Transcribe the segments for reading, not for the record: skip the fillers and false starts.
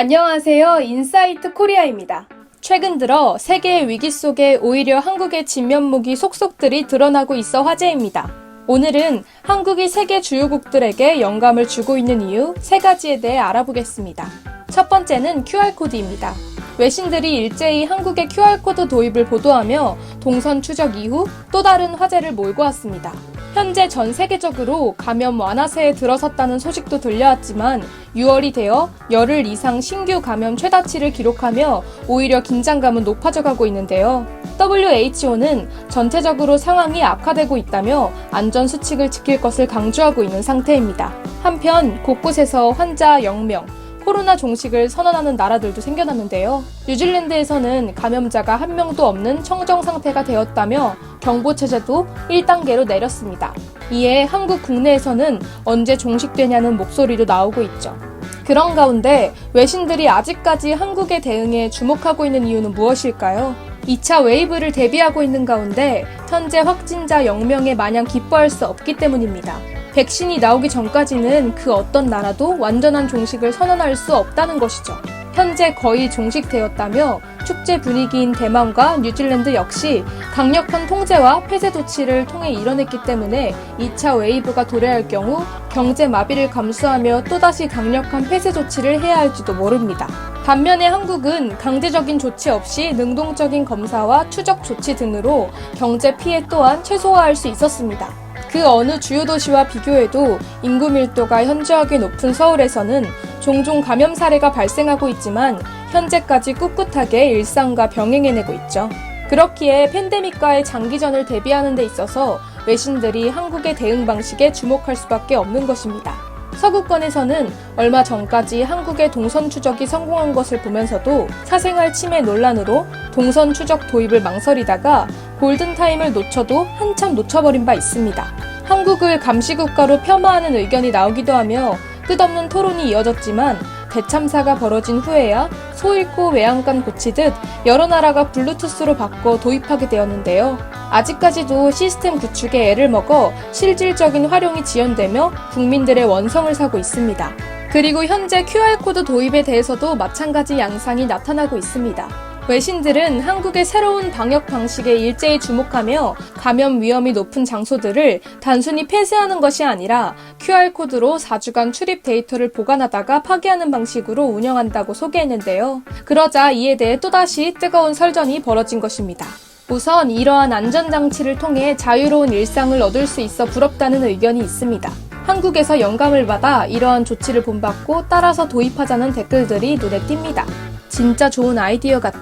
안녕하세요. 인사이트 코리아입니다. 최근 들어 세계의 위기 속에 오히려 한국의 진면목이 속속들이 드러나고 있어 화제입니다. 오늘은 한국이 세계 주요국들에게 영감을 주고 있는 이유 3가지에 대해 알아보겠습니다. 첫 번째는 QR코드입니다. 외신들이 일제히 한국의 QR코드 도입을 보도하며 동선 추적 이후 또 다른 화제를 몰고 왔습니다. 현재 전 세계적으로 감염 완화세에 들어섰다는 소식도 들려왔지만 6월이 되어 열흘 이상 신규 감염 최다치를 기록하며 오히려 긴장감은 높아져가고 있는데요. WHO는 전체적으로 상황이 악화되고 있다며 안전수칙을 지킬 것을 강조하고 있는 상태입니다. 한편 곳곳에서 환자 0명, 코로나 종식을 선언하는 나라들도 생겨났는데요. 뉴질랜드에서는 감염자가 1명도 없는 청정 상태가 되었다며 경보체제도 1단계로 내렸습니다. 이에 한국 국내에서는 언제 종식되냐는 목소리도 나오고 있죠. 그런 가운데 외신들이 아직까지 한국의 대응에 주목하고 있는 이유는 무엇일까요? 2차 웨이브를 대비하고 있는 가운데 현재 확진자 0명에 마냥 기뻐할 수 없기 때문입니다. 백신이 나오기 전까지는 그 어떤 나라도 완전한 종식을 선언할 수 없다는 것이죠. 현재 거의 종식되었다며 축제 분위기인 대만과 뉴질랜드 역시 강력한 통제와 폐쇄 조치를 통해 이뤄냈기 때문에 2차 웨이브가 도래할 경우 경제 마비를 감수하며 또다시 강력한 폐쇄 조치를 해야 할지도 모릅니다. 반면에 한국은 강제적인 조치 없이 능동적인 검사와 추적 조치 등으로 경제 피해 또한 최소화할 수 있었습니다. 그 어느 주요 도시와 비교해도 인구 밀도가 현저하게 높은 서울에서는 종종 감염 사례가 발생하고 있지만 현재까지 꿋꿋하게 일상과 병행해내고 있죠. 그렇기에 팬데믹과의 장기전을 대비하는 데 있어서 외신들이 한국의 대응 방식에 주목할 수밖에 없는 것입니다. 서구권에서는 얼마 전까지 한국의 동선 추적이 성공한 것을 보면서도 사생활 침해 논란으로 동선 추적 도입을 망설이다가 골든타임을 놓쳐도 한참 놓쳐버린 바 있습니다. 한국을 감시국가로 폄하하는 의견이 나오기도 하며 끝없는 토론이 이어졌지만 대참사가 벌어진 후에야 소 잃고 외양간 고치듯 여러 나라가 블루투스로 바꿔 도입하게 되었는데요. 아직까지도 시스템 구축에 애를 먹어 실질적인 활용이 지연되며 국민들의 원성을 사고 있습니다. 그리고 현재 QR코드 도입에 대해서도 마찬가지 양상이 나타나고 있습니다. 외신들은 한국의 새로운 방역 방식에 일제히 주목하며 감염 위험이 높은 장소들을 단순히 폐쇄하는 것이 아니라 QR코드로 4주간 출입 데이터를 보관하다가 파기하는 방식으로 운영한다고 소개했는데요. 그러자 이에 대해 또다시 뜨거운 설전이 벌어진 것입니다. 우선 이러한 안전장치를 통해 자유로운 일상을 얻을 수 있어 부럽다는 의견이 있습니다. 한국에서 영감을 받아 이러한 조치를 본받고 따라서 도입하자는 댓글들이 눈에 띕니다. 진짜 좋은 아이디어 같아.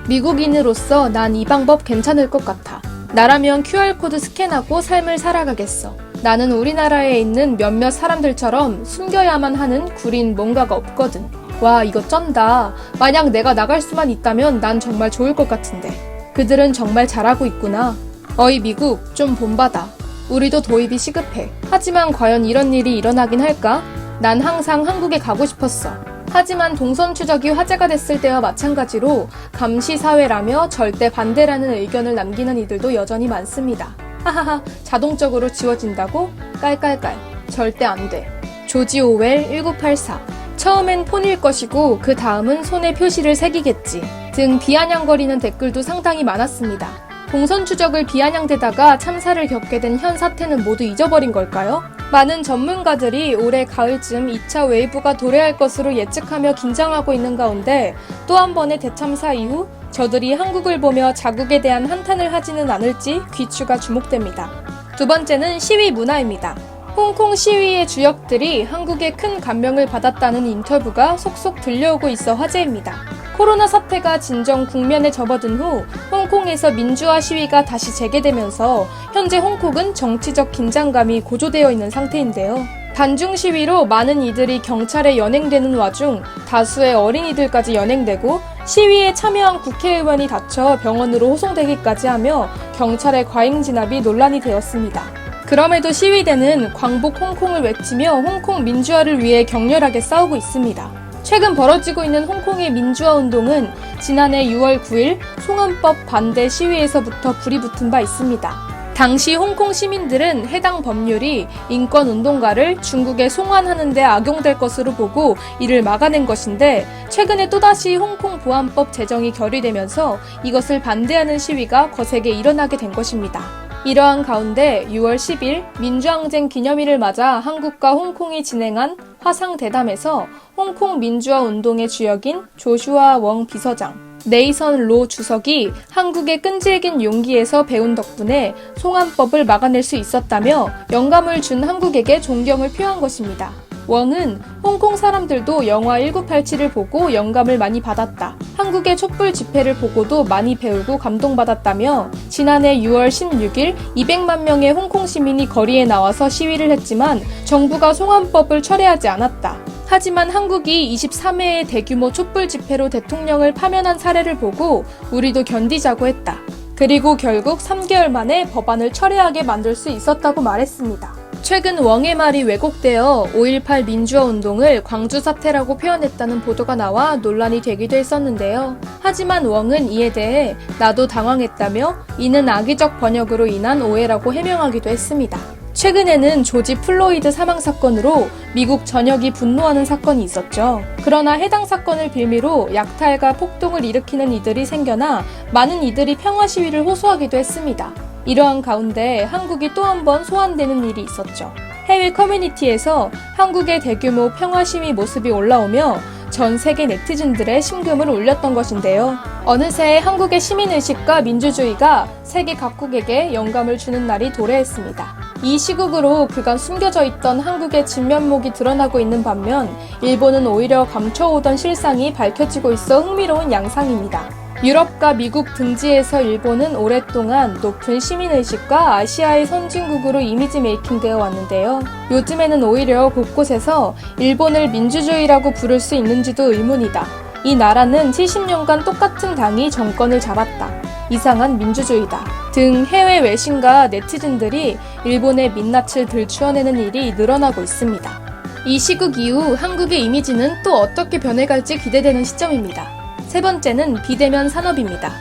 미국인으로서 난 이 방법 괜찮을 것 같아. 나라면 QR코드 스캔하고 삶을 살아가겠어. 나는 우리나라에 있는 몇몇 사람들처럼 숨겨야만 하는 구린 뭔가가 없거든. 와, 이거 쩐다. 만약 내가 나갈 수만 있다면 난 정말 좋을 것 같은데. 그들은 정말 잘하고 있구나. 어이 미국, 좀 본받아. 우리도 도입이 시급해. 하지만 과연 이런 일이 일어나긴 할까? 난 항상 한국에 가고 싶었어. 하지만 동선 추적이 화제가 됐을 때와 마찬가지로 감시사회라며 절대 반대라는 의견을 남기는 이들도 여전히 많습니다. 하하하, 자동적으로 지워진다고? 깔깔깔. 절대 안 돼. 조지 오웰 1984. 처음엔 폰일 것이고 그 다음은 손에 표시를 새기겠지. 등 비아냥거리는 댓글도 상당히 많았습니다. 동선 추적을 비아냥대다가 참사를 겪게 된 현 사태는 모두 잊어버린 걸까요? 많은 전문가들이 올해 가을쯤 2차 웨이브가 도래할 것으로 예측하며 긴장하고 있는 가운데 또 한 번의 대참사 이후 저들이 한국을 보며 자국에 대한 한탄을 하지는 않을지 귀추가 주목됩니다. 두 번째는 시위 문화입니다. 홍콩 시위의 주역들이 한국에 큰 감명을 받았다는 인터뷰가 속속 들려오고 있어 화제입니다. 코로나 사태가 진정 국면에 접어든 후 홍콩에서 민주화 시위가 다시 재개되면서 현재 홍콩은 정치적 긴장감이 고조되어 있는 상태인데요. 단중 시위로 많은 이들이 경찰에 연행되는 와중 다수의 어린이들까지 연행되고 시위에 참여한 국회의원이 다쳐 병원으로 호송되기까지 하며 경찰의 과잉 진압이 논란이 되었습니다. 그럼에도 시위대는 광복 홍콩을 외치며 홍콩 민주화를 위해 격렬하게 싸우고 있습니다. 최근 벌어지고 있는 홍콩의 민주화 운동은 지난해 6월 9일 송환법 반대 시위에서부터 불이 붙은 바 있습니다. 당시 홍콩 시민들은 해당 법률이 인권운동가를 중국에 송환하는 데 악용될 것으로 보고 이를 막아낸 것인데, 최근에 또다시 홍콩 보안법 제정이 결의되면서 이것을 반대하는 시위가 거세게 일어나게 된 것입니다. 이러한 가운데 6월 10일 민주항쟁 기념일을 맞아 한국과 홍콩이 진행한 화상대담에서 홍콩 민주화 운동의 주역인 조슈아 웡 비서장, 네이선 로 주석이 한국의 끈질긴 용기에서 배운 덕분에 송환법을 막아낼 수 있었다며 영감을 준 한국에게 존경을 표한 것입니다. 웡은 홍콩 사람들도 영화 1987을 보고 영감을 많이 받았다. 한국의 촛불 집회를 보고도 많이 배우고 감동받았다며 지난해 6월 16일 200만 명의 홍콩 시민이 거리에 나와서 시위를 했지만 정부가 송환법을 철회하지 않았다. 하지만 한국이 23회의 대규모 촛불 집회로 대통령을 파면한 사례를 보고 우리도 견디자고 했다. 그리고 결국 3개월 만에 법안을 철회하게 만들 수 있었다고 말했습니다. 최근 웡의 말이 왜곡되어 5.18 민주화 운동을 광주 사태라고 표현했다는 보도가 나와 논란이 되기도 했었는데요. 하지만 웡은 이에 대해 나도 당황했다며 이는 악의적 번역으로 인한 오해라고 해명하기도 했습니다. 최근에는 조지 플로이드 사망 사건으로 미국 전역이 분노하는 사건이 있었죠. 그러나 해당 사건을 빌미로 약탈과 폭동을 일으키는 이들이 생겨나 많은 이들이 평화 시위를 호소하기도 했습니다. 이러한 가운데 한국이 또 한 번 소환되는 일이 있었죠. 해외 커뮤니티에서 한국의 대규모 평화 시위 모습이 올라오며 전 세계 네티즌들의 심금을 울렸던 것인데요. 어느새 한국의 시민의식과 민주주의가 세계 각국에게 영감을 주는 날이 도래했습니다. 이 시국으로 그간 숨겨져 있던 한국의 진면목이 드러나고 있는 반면 일본은 오히려 감춰오던 실상이 밝혀지고 있어 흥미로운 양상입니다. 유럽과 미국 등지에서 일본은 오랫동안 높은 시민의식과 아시아의 선진국으로 이미지 메이킹되어 왔는데요. 요즘에는 오히려 곳곳에서 일본을 민주주의라고 부를 수 있는지도 의문이다. 이 나라는 70년간 똑같은 당이 정권을 잡았다. 이상한 민주주의다. 등 해외 외신과 네티즌들이 일본의 민낯을 들추어내는 일이 늘어나고 있습니다. 이 시국 이후 한국의 이미지는 또 어떻게 변해갈지 기대되는 시점입니다. 세 번째는 비대면 산업입니다.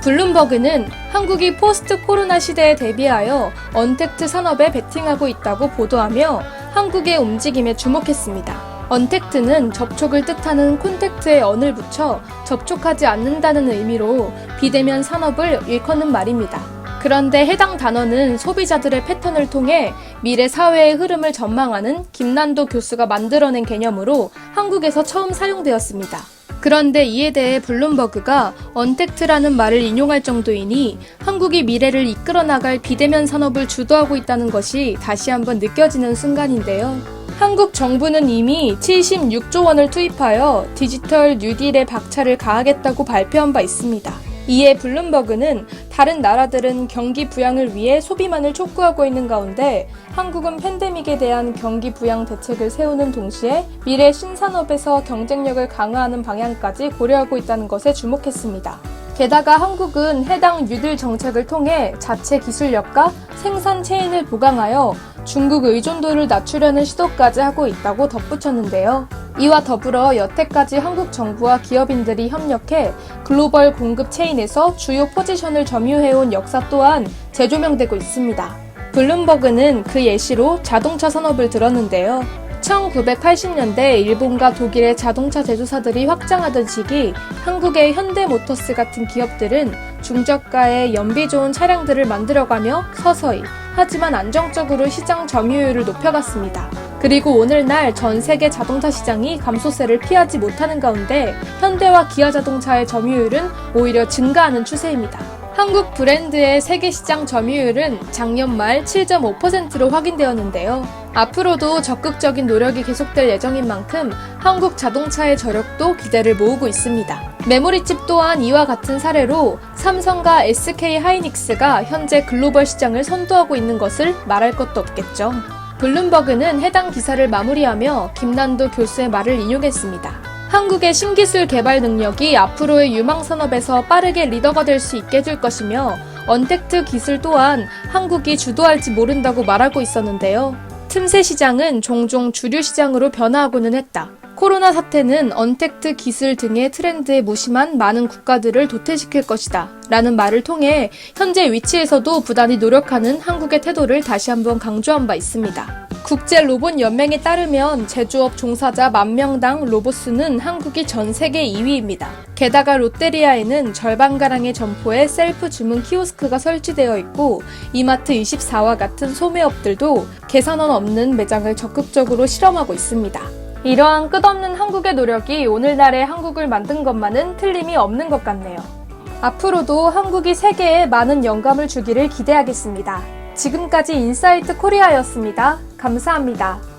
블룸버그는 한국이 포스트 코로나 시대에 대비하여 언택트 산업에 베팅하고 있다고 보도하며 한국의 움직임에 주목했습니다. 언택트는 접촉을 뜻하는 콘택트에 언을 붙여 접촉하지 않는다는 의미로 비대면 산업을 일컫는 말입니다. 그런데 해당 단어는 소비자들의 패턴을 통해 미래 사회의 흐름을 전망하는 김난도 교수가 만들어낸 개념으로 한국에서 처음 사용되었습니다. 그런데 이에 대해 블룸버그가 언택트라는 말을 인용할 정도이니 한국이 미래를 이끌어 나갈 비대면 산업을 주도하고 있다는 것이 다시 한번 느껴지는 순간인데요. 한국 정부는 이미 76조 원을 투입하여 디지털 뉴딜에 박차를 가하겠다고 발표한 바 있습니다. 이에 블룸버그는 다른 나라들은 경기 부양을 위해 소비만을 촉구하고 있는 가운데 한국은 팬데믹에 대한 경기 부양 대책을 세우는 동시에 미래 신산업에서 경쟁력을 강화하는 방향까지 고려하고 있다는 것에 주목했습니다. 게다가 한국은 해당 뉴딜 정책을 통해 자체 기술력과 생산 체인을 보강하여 중국 의존도를 낮추려는 시도까지 하고 있다고 덧붙였는데요. 이와 더불어 여태까지 한국 정부와 기업인들이 협력해 글로벌 공급 체인에서 주요 포지션을 점유해온 역사 또한 재조명되고 있습니다. 블룸버그는 그 예시로 자동차 산업을 들었는데요. 1980년대 일본과 독일의 자동차 제조사들이 확장하던 시기 한국의 현대모터스 같은 기업들은 중저가의 연비 좋은 차량들을 만들어가며 서서히 하지만 안정적으로 시장 점유율을 높여갔습니다. 그리고 오늘날 전 세계 자동차 시장이 감소세를 피하지 못하는 가운데 현대와 기아 자동차의 점유율은 오히려 증가하는 추세입니다. 한국 브랜드의 세계 시장 점유율은 작년 말 7.5%로 확인되었는데요. 앞으로도 적극적인 노력이 계속될 예정인 만큼 한국 자동차의 저력도 기대를 모으고 있습니다. 메모리칩 또한 이와 같은 사례로 삼성과 SK 하이닉스가 현재 글로벌 시장을 선도하고 있는 것을 말할 것도 없겠죠. 블룸버그는 해당 기사를 마무리하며 김난도 교수의 말을 인용했습니다. 한국의 신기술 개발 능력이 앞으로의 유망 산업에서 빠르게 리더가 될 수 있게 해줄 것이며 언택트 기술 또한 한국이 주도할지 모른다고 말하고 있었는데요. 틈새 시장은 종종 주류 시장으로 변화하고는 했다. 코로나 사태는 언택트 기술 등의 트렌드에 무심한 많은 국가들을 도태시킬 것이다 라는 말을 통해 현재 위치에서도 부단히 노력하는 한국의 태도를 다시 한번 강조한 바 있습니다. 국제로봇연맹에 따르면 제조업 종사자 10,000명당 로봇 수는 한국이 전 세계 2위입니다. 게다가 롯데리아에는 절반가량의 점포에 셀프 주문 키오스크가 설치되어 있고 이마트24와 같은 소매업들도 계산원 없는 매장을 적극적으로 실험하고 있습니다. 이러한 끝없는 한국의 노력이 오늘날의 한국을 만든 것만은 틀림이 없는 것 같네요. 앞으로도 한국이 세계에 많은 영감을 주기를 기대하겠습니다. 지금까지 인사이트 코리아였습니다. 감사합니다.